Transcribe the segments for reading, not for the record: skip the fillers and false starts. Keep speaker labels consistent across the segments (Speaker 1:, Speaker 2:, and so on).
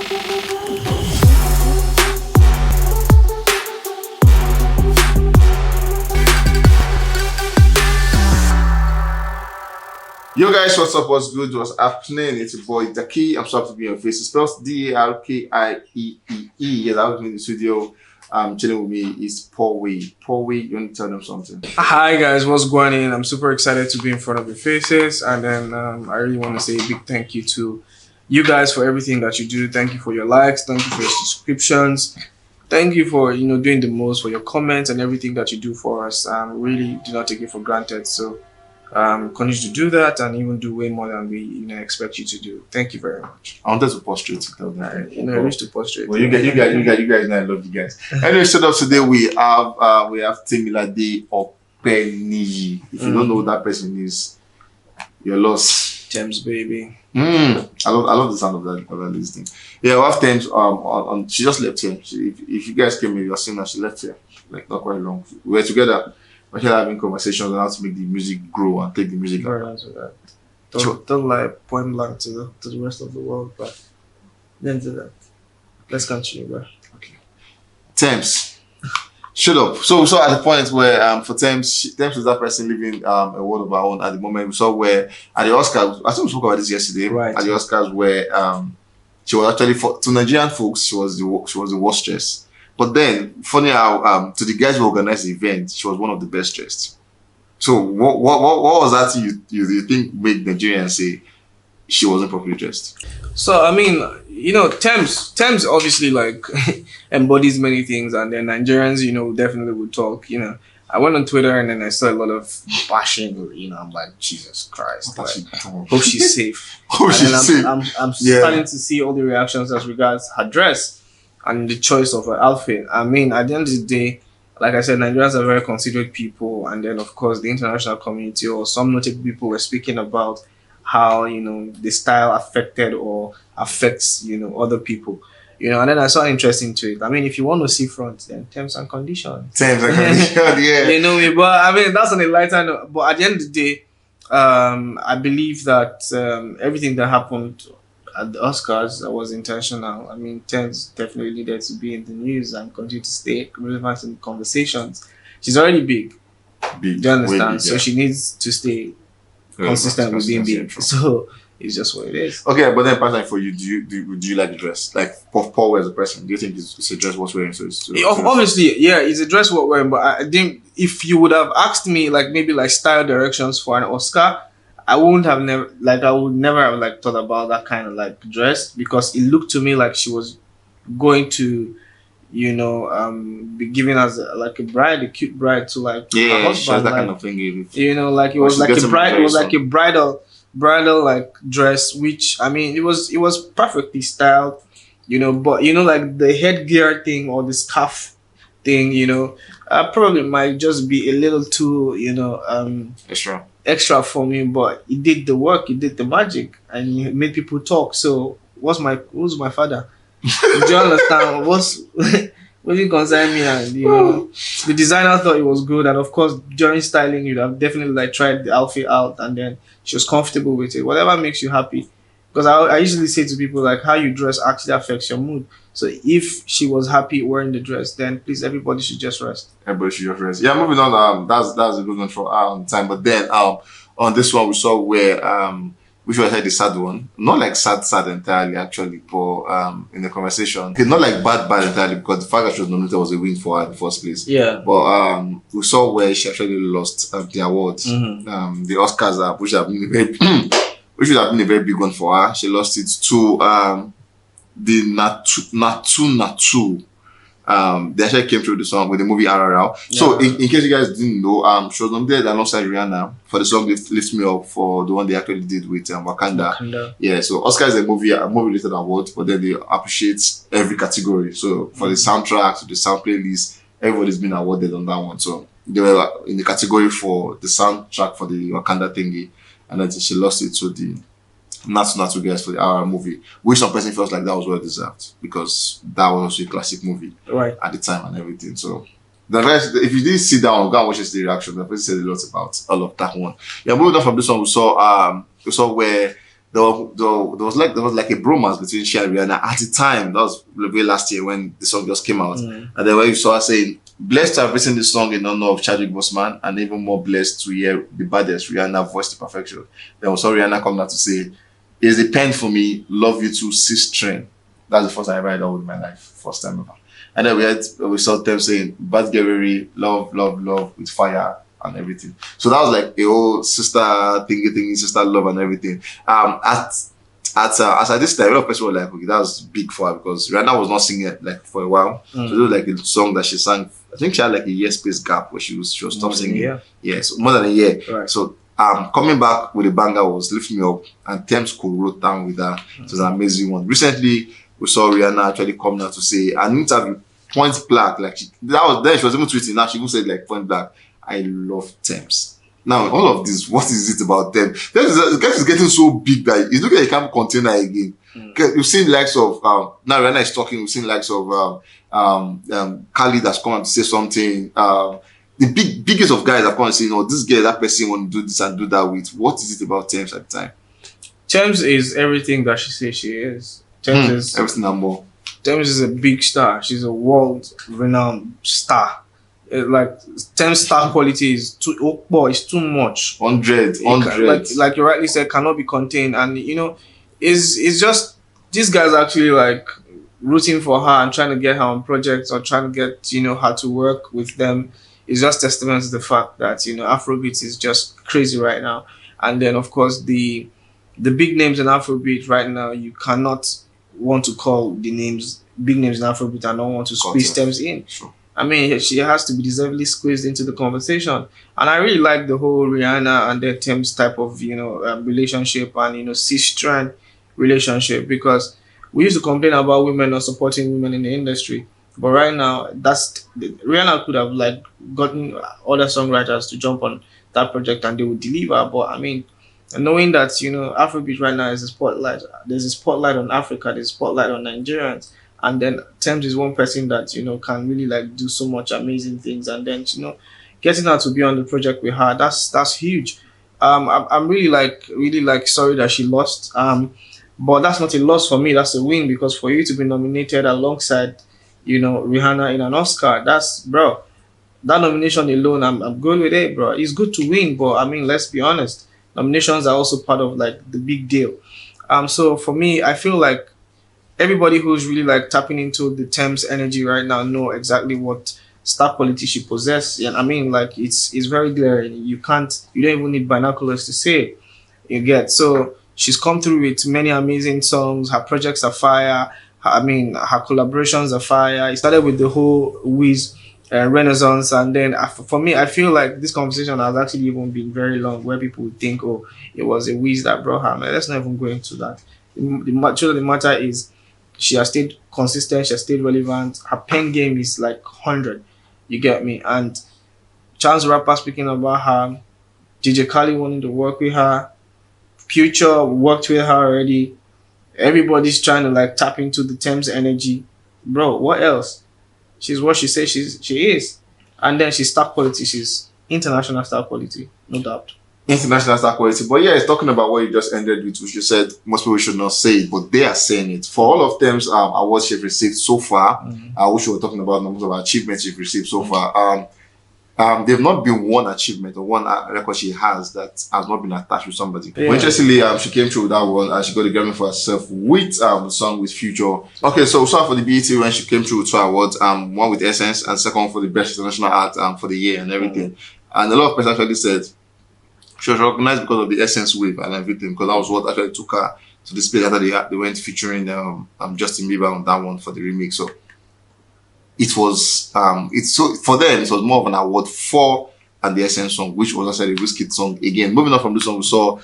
Speaker 1: Yo guys, what's up? What's good? What's happening? It's your boy Daki. I'm sorry to be on your face. It spells Darkieee. Yes, I was in the studio. Chilling with me is Paul Wee. Paul Wee, you want to tell them something?
Speaker 2: Hi guys, what's going on? I'm super excited to be in front of your faces, and then I really want to say a big thank you to you guys for everything that you do. Thank you for your likes, thank you for your subscriptions, thank you for doing the most, for your comments and everything that you do for us. Really do not take it for granted. So continue to do that and even do way more than we expect you to do. Thank you very much.
Speaker 1: I wanted to prostrate.
Speaker 2: I wish to prostrate.
Speaker 1: Well, you guys, know I love you guys. Anyway, so today we have Temilade Openi. If you don't know who that person is, you're lost.
Speaker 2: Tems, baby.
Speaker 1: I love the sound of that listening. Yeah, we have Tems. On she just left here. If you guys came here, you're seeing that she left here like not quite long. We were together. We're here having conversations on how to make the music grow and take the music.
Speaker 2: Very nice with that. Don't lie point blank to the rest of the world, but then do that. Let's continue, bro.
Speaker 1: Okay. Tems. Shut up. So at the point where for Tems is that person living a world of her own at the moment. We saw where at the Oscars, I think we spoke about this yesterday.
Speaker 2: Right.
Speaker 1: At the Oscars where she was actually to Nigerian folks she was the worst dressed. But then, funny how to the guys who organized the event, she was one of the best dressed. So what was that you think made Nigerians say she wasn't properly dressed?
Speaker 2: So I mean, Tems obviously like embodies many things, and then Nigerians, definitely would talk. I went on Twitter and then I saw a lot of bashing. I'm like, Jesus Christ! Like, hope she's safe. I'm starting to see all the reactions as regards her dress and the choice of her outfit. I mean, at the end of the day, like I said, Nigerians are very considerate people, and then of course the international community or some notable people were speaking about how the style affected or affects other people. And then I saw interest into it. I mean, if you want to see front, then terms and conditions.
Speaker 1: Terms and conditions, yeah.
Speaker 2: You know me, but I mean that's on a lighter note. But at the end of the day, I believe that everything that happened at the Oscars was intentional. I mean, Tems definitely needed to be in the news and continue to stay relevant in conversations. She's already big. Do you understand? Big, yeah. So she needs to stay consistent with being big. So it's just what it is.
Speaker 1: Okay, but then personally for you, do you like the dress? Like Paul as a person, do you think it's a dress worth wearing?
Speaker 2: Obviously, yeah, it's a dress worth wearing. But I think if you would have asked me maybe style directions for an Oscar, I would never have thought about that kind of dress, because it looked to me like she was going to, be given as a cute bride to her husband.
Speaker 1: She has that kind of thing.
Speaker 2: It was like a bride. It was like a bridal dress, which I mean, it was perfectly styled, But the headgear thing or the scarf thing, probably might just be a little too, extra for me, but it did the work, it did the magic, and it made people talk. So who's my father? Do you understand? What did concern me? And the designer thought it was good, and of course during styling you'd have definitely tried the outfit out, and then she was comfortable with it. Whatever makes you happy, because I usually say to people how you dress actually affects your mood. So if she was happy wearing the dress, then please, everybody should just rest.
Speaker 1: Everybody should just rest. Yeah, moving on. That's a good one for our time. But then on this one we saw where which was the sad one, not sad entirely actually, but in the conversation, okay, not bad entirely, because the fact that she was nominated was a win for her in the first place.
Speaker 2: Yeah.
Speaker 1: But we saw where she actually lost the awards. Mm-hmm. The Oscars, which would have been a very big one for her. She lost it to the Natu. They actually came through the song with the movie RRL. Yeah. So in case you guys didn't know, she was nominated alongside Rihanna for the song Lift Me Up, for the one they actually did with Wakanda. Yeah, so Oscar is a movie related award, but then they appreciate every category. So for the soundtrack, to the sound playlist, everybody's been awarded on that one. So they were in the category for the soundtrack for the Wakanda thingy, and then she lost it to the Natu guys for the RR movie, which some person feels like that was well deserved, because that was also a classic movie at the time and everything. So the rest, if you didn't sit down and go and watch the reaction, the person said a lot about all of that one. Yeah, moving on from this one, we saw where there was like a bromance between she and Rihanna at the time. That was way last year when the song just came out. And then when you saw her saying, "Blessed to have written this song in honor of Chadwick Boseman, and even more blessed to hear the baddest Rihanna voice to perfection." Then we saw Rihanna come out to say, "It's the pen for me, love you too, sis train." That's the first time I ever heard that word in my life, first time ever. And then we saw them saying, "Bad Gerry, love, love, love with fire and everything." So that was like a whole sister thingy, sister love and everything. At this time, a lot of people were like, okay, that was big for her because Rihanna was not singing it like for a while. So it was like a song that she sang. I think she had like a year space gap where she was stopped singing. Yeah, so more than a year.
Speaker 2: Right.
Speaker 1: So coming back with a banger was Lift Me Up, and Tems wrote down with her. It was an amazing one. Recently, we saw Rihanna actually come out to say an interview point blank, like she was even tweeting. Now she even said like point blank, "I love Tems." Now, all of this, what is it about them? The guy is getting so big that he's looking like he can't contain her again. You've seen likes of now Rihanna is talking. We've seen likes of Khalid that's come out to say something. The biggest of guys have come and say, "No, this girl, that person want to do this and do that with." What is it about Tems at the time?
Speaker 2: Tems is everything that she says she is. Tems is
Speaker 1: everything and more.
Speaker 2: Tems is a big star. She's a world-renowned star. Like Tems star quality is too it's too much.
Speaker 1: 100.
Speaker 2: Like you rightly said, cannot be contained. And it's just these guys actually like rooting for her and trying to get her on projects or trying to get her to work with them. Is just testament to the fact that Afrobeat is just crazy right now. And then of course the big names in Afrobeat right now, you cannot want to call the big names in Afrobeat and don't want to squeeze Tems in.
Speaker 1: Sure.
Speaker 2: I mean, she has to be deservedly squeezed into the conversation. And I really like the whole Rihanna and the Tems type of, relationship and, cis-strand relationship, because we used to complain about women not supporting women in the industry. But right now, Rihanna could have like gotten other songwriters to jump on that project and they would deliver. But I mean, knowing that, Afrobeat right now is a spotlight. There's a spotlight on Africa, there's a spotlight on Nigerians. And then Tems is one person that, can really like do so much amazing things. And then, getting her to be on the project with her, that's huge. I'm really sorry that she lost. But that's not a loss for me. That's a win, because for you to be nominated alongside, Rihanna in an Oscar, that nomination alone, I'm good with it, bro. It's good to win, but I mean, let's be honest. Nominations are also part of like the big deal. So for me, I feel like everybody who's really like tapping into the Tems energy right now know exactly what star quality she possesses. And I mean, like it's very glaring. You don't even need binoculars to say it. You get. So she's come through with many amazing songs. Her projects are fire. Her collaborations are fire. It started with the whole Wiz renaissance, and then for me, I feel like this conversation has actually even been very long, where people would think, oh, it was a Wiz that brought her. Man, let's not even go into that. The truth of the matter is, she has stayed consistent, she has stayed relevant. Her pen game is like 100. You get me? And Chance the Rapper speaking about her, DJ Khaled wanting to work with her, Future worked with her already. Everybody's trying to like tap into the Tems energy. Bro, what else? She's what she says she is. And then she's star quality. She's international star quality, no doubt.
Speaker 1: International star quality. But yeah, it's talking about what you just ended with, which you said most people should not say it, but they are saying it. For all of them awards she's received so far, which we were talking about, numbers of achievements she's received so far, they've not been one achievement or one record she has that has not been attached with somebody. Yeah. But interestingly, she came through with that one and she got the Grammy for herself with the song with Future. Okay, so we saw for the BET when she came through with 2 awards, one with Essence and second for the Best International Art for the year and everything. And a lot of people actually said she was recognized because of the Essence wave and everything, because that was what actually took her to this place after they went featuring Justin Bieber on that one for the remix. So it was for them it was more of an award for and the Essence song, which was actually a Wizkid song. Again, moving on from this song, we saw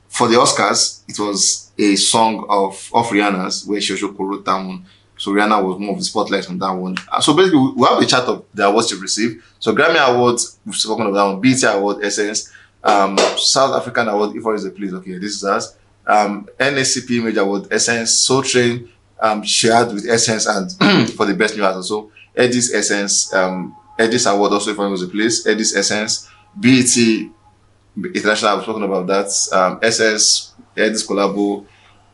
Speaker 1: for the Oscars it was a song of Rihanna's where she also wrote that one. So Rihanna was more of the spotlight on that one. So basically, we have a chart of the awards she received. So Grammy Awards, we've spoken of that one. BET Award, Essence. South African Award, If I Is a Place. Okay, this is us. NACP Image Award, Essence. Soul Train, she had with Essence and for the Best New Artist. So Eddie's Essence, Eddie's Award also, If I Was a Place. Eddie's Essence. BET International, I've spoken about that. Essence, this collabo,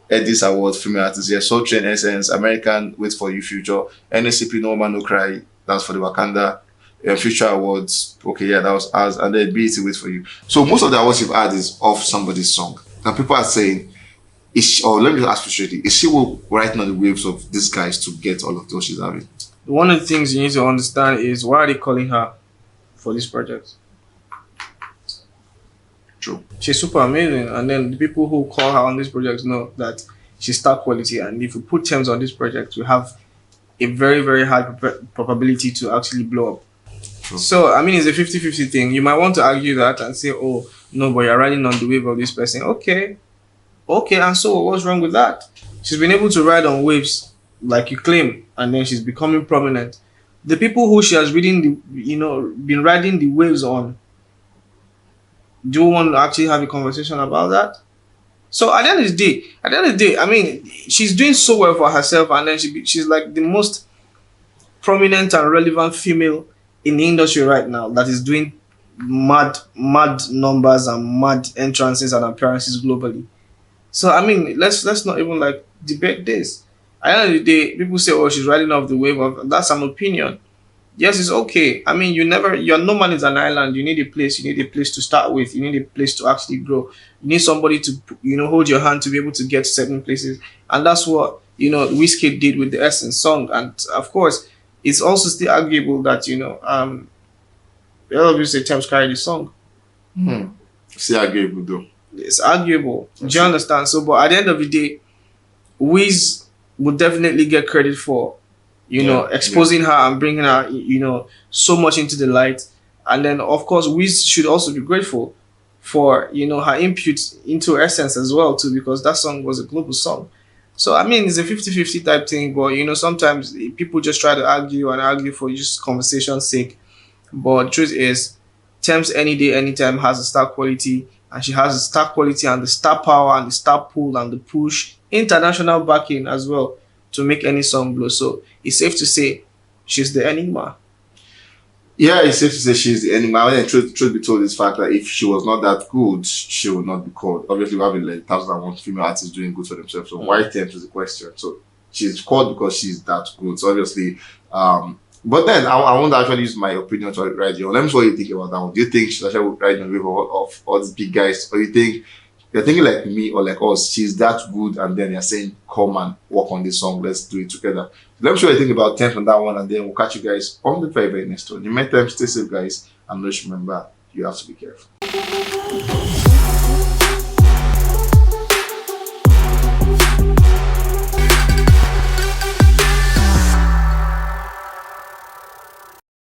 Speaker 1: this award, female artist, yeah, Soul Train Essence, American, Wait for You Future, NSCP, No Man No Cry, that's for the Wakanda, Future Awards, okay, yeah, that was ours, and then BET Wait for You. So most of the awards you've had is off somebody's song. And people are saying, is she, or let me just ask you straight, is she writing on the waves of these guys to get all of those she's having?
Speaker 2: One of the things you need to understand is why are they calling her for this project?
Speaker 1: True.
Speaker 2: She's super amazing, and then the people who call her on this project know that she's star quality. And if you put Tems on this project, we have a very, very high probability to actually blow up.
Speaker 1: True.
Speaker 2: So, I mean, it's a 50-50 thing. You might want to argue that and say, oh, no, but you're riding on the wave of this person. Okay, and so what's wrong with that? She's been able to ride on waves, like you claim, and then she's becoming prominent. The people who she has been riding the waves on, do you want to actually have a conversation about that? So at the end of the day, I mean, she's doing so well for herself, and then she's like the most prominent and relevant female in the industry right now that is doing mad numbers and mad entrances and appearances globally. So I mean, let's not even like debate this. At the end of the day, people say, "Oh, she's riding off the wave of." That's an opinion. Yes, it's okay. I mean, you're no man is an island. You need a place. You need a place to start with. You need a place to actually grow. You need somebody to, hold your hand to be able to get to certain places. And that's what, Wizkid did with the Essence song. And of course, it's also still arguable that, obviously Tems carried the song.
Speaker 1: Still arguable though.
Speaker 2: It's arguable. Do you understand? So, but at the end of the day, Wiz would definitely get credit for exposing her and bringing her, so much into the light. And then, of course, Wiz should also be grateful for, her input into Essence as well, too, because that song was a global song. So, I mean, it's a 50-50 type thing, but, sometimes people just try to argue for just conversation's sake. But the truth is, Tems any day, anytime has a star quality, and she has the star quality and the star power and the star pull and the push, international backing as well, to make any song blow. So it's safe to say she's the enigma.
Speaker 1: Yeah, it's safe to say she's the enigma. And truth be told, is fact that if she was not that good, she would not be called. Obviously, we're having like 1,001 female artists doing good for themselves. So why Tems is the question. So she's called because she's that good. So obviously, but then I won't actually use my opinion to write you. Let me know what you think about that one. Do you think she's actually riding on the wave of all these big guys, or you think you're thinking like me or like us, she's that good, and then you're saying, come and work on this song, let's do it together. Let me show you what you think about Tems on that one, and then we'll catch you guys on the very, very next one. You met Tems, stay safe, guys, and just remember, you have to be careful.